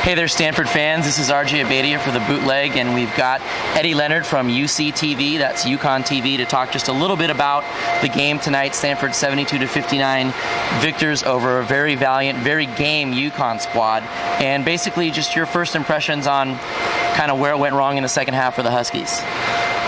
Hey there, Stanford fans. This is Abeytia for the Bootleg, and we've got Leonard from UCTV, that's UConn TV, to talk just a little bit about the game tonight. Stanford 72-59 victors over a very valiant, very game UConn squad, and basically just your first impressions on kind of where it went wrong in the second half for the Huskies.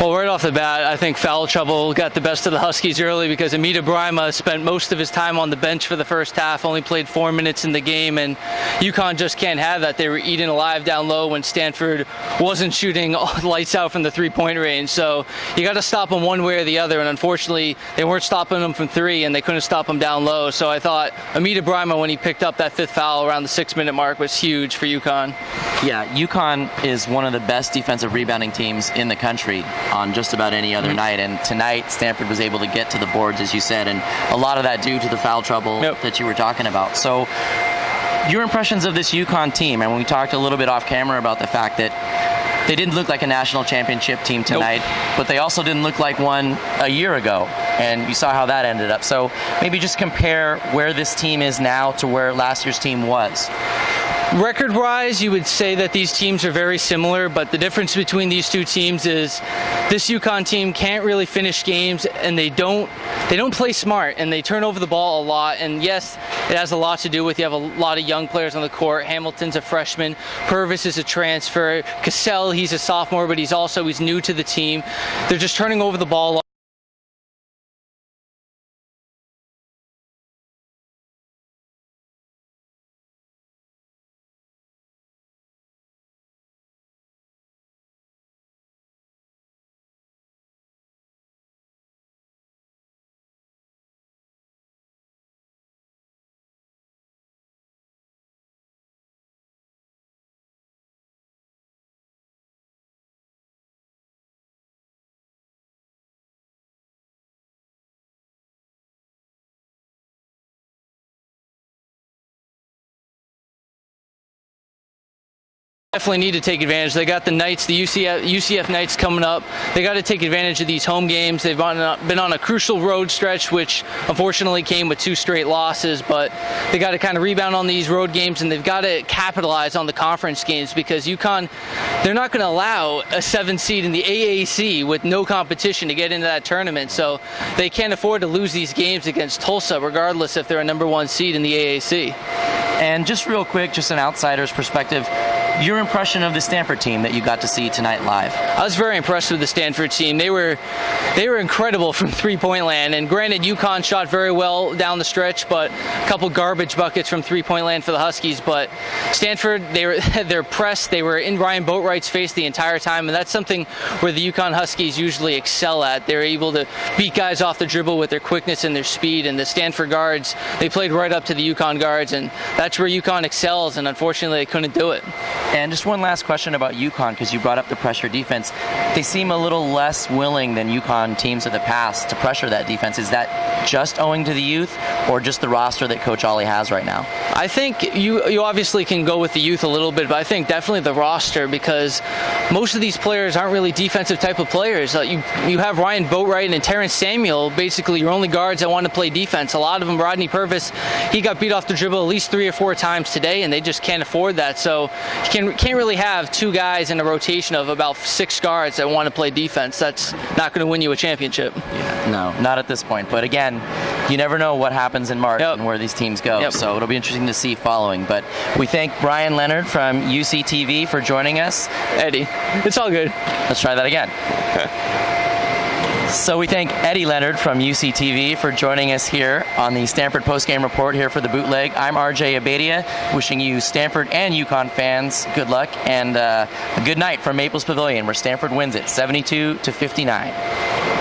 Well, right off the bat, I think foul trouble got the best of the Huskies early because Abeytia spent most of his time on the bench for the first half, only played 4 minutes in the game, and UConn just can't have that. They were eaten alive down low when Stanford wasn't shooting lights out from the three-point range. So you got to stop them one way or the other, and unfortunately, they weren't stopping them from three, and they couldn't stop them down low. So I thought Abeytia, when he picked up that fifth foul around the 6-minute mark, was huge for UConn. Yeah, UConn is one of the best defensive rebounding teams in the country on just about any other night, and tonight Stanford was able to get to the boards, as you said, and a lot of that due to the foul trouble that you were talking about. So your impressions of this UConn team, and we talked a little bit off camera about the fact that they didn't look like a national championship team tonight, but they also didn't look like one a year ago, and you saw how that ended up. So maybe just compare where this team is now to where last year's team was. Record-wise, you would say that these teams are very similar, but the difference between these two teams is this UConn team can't really finish games, and they don't play smart, and they turn over the ball a lot. And yes, it has a lot to do with you have a lot of young players on the court. Hamilton's a freshman, Purvis is a transfer, Cassell, he's a sophomore, but he's new to the team. They're just turning over the ball a lot. Definitely need to take advantage. They got the Knights, the UCF Knights coming up. They got to take advantage of these home games. They've been on a crucial road stretch, which unfortunately came with 2 straight losses, but they got to kind of rebound on these road games, and they've got to capitalize on the conference games because UConn, they're not going to allow a 7 seed in the AAC with no competition to get into that tournament, so they can't afford to lose these games against Tulsa, regardless if they're a #1 seed in the AAC. And just real quick, just an outsider's perspective, your impression of the Stanford team that you got to see tonight live? I was very impressed with the Stanford team. They were incredible from three-point land, and granted, UConn shot very well down the stretch, but a couple garbage buckets from three-point land for the Huskies. But Stanford, they're pressed. They were in Ryan Boatwright's face the entire time, and that's something where the UConn Huskies usually excel at. They're able to beat guys off the dribble with their quickness and their speed, and the Stanford guards, they played right up to the UConn guards, and that's where UConn excels, and unfortunately, they couldn't do it. And just one last question about UConn, because you brought up the pressure defense. They seem a little less willing than UConn teams of the past to pressure that defense. Is that just owing to the youth or just the roster that Coach Ollie has right now? I think you obviously can go with the youth a little bit, but I think definitely the roster, because most of these players aren't really defensive type of players. You have Ryan Boatwright and Terrence Samuel, basically your only guards that want to play defense. A lot of them, Rodney Purvis, he got beat off the dribble at least 3 or 4 times today, and they just can't afford that. So you can't really have 2 guys in a rotation of about 6 guards that want to play defense. That's not going to win you a championship. Yeah, no, not at this point. But again, you never know what happens in March and where these teams go. So it'll be interesting to see following. But we thank Brian Leonard from UCTV for joining us. Eddie, it's all good. Let's try that again. So we thank Leonard from UCTV for joining us here on the Stanford postgame report here for the Bootleg. I'm Abeytia, wishing you Stanford and UConn fans good luck and a good night from Maples Pavilion, where Stanford wins it 72-59.